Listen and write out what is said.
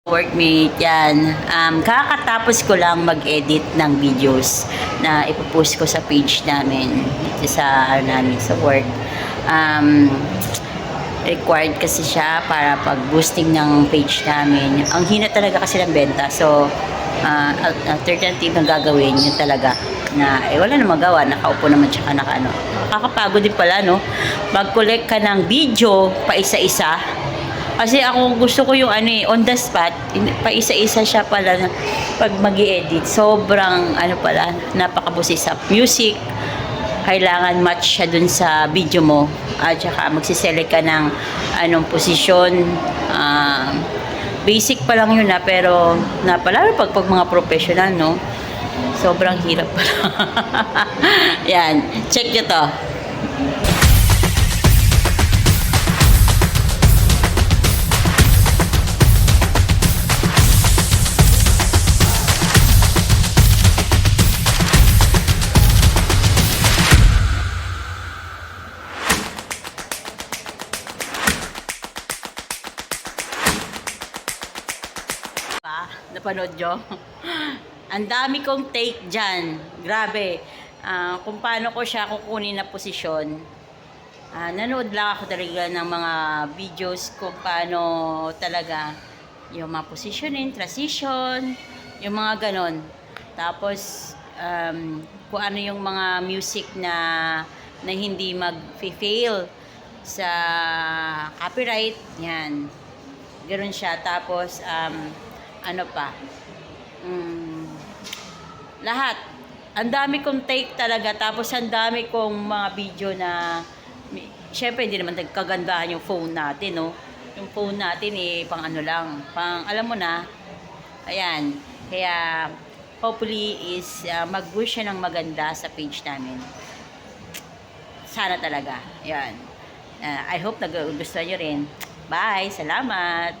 Workmate yan. Kakatapos ko lang mag-edit ng videos na ipopost ko sa page namin dito sa namin sa work. Required kasi siya para pag-boosting ng page namin. Ang hina talaga kasi ng benta. So, alternative na gagawin yun talaga na wala na magawa, nakaupo naman tsaka nakaano. Kakapagod din pala, no? Mag-collect ka ng video pa isa-isa. Kasi ako gusto ko yung on the spot, pa isa-isa siya pala pag mag-i-edit. Sobrang pala, napakabusi sa music. Kailangan match siya dun sa video mo. At saka magsiselect ka ng anong posisyon. Basic pa lang yun pero lalo pag mga professional, no? Sobrang hirap pala. Yan, check nyo to. Napanood nyo? Ang dami kong take dyan. Grabe. Kung paano ko siya kukunin na posisyon. Nanood lang ako talaga ng mga videos kung paano talaga yung mga positioning, transition, yung mga ganon. Tapos, kung ano yung mga music na hindi mag-fail sa copyright. Yan. Ganon siya. Tapos, ano pa? Lahat. Ang dami kong take talaga. Tapos ang dami kong mga video na syempre hindi naman nagkagandahan yung phone natin, no? Yung phone natin pang ano lang. Pang alam mo na. Ayan. Kaya hopefully is mag-wish siya ng maganda sa page namin. Sana talaga. Ayan. I hope nagugustuhan nyo rin. Bye. Salamat.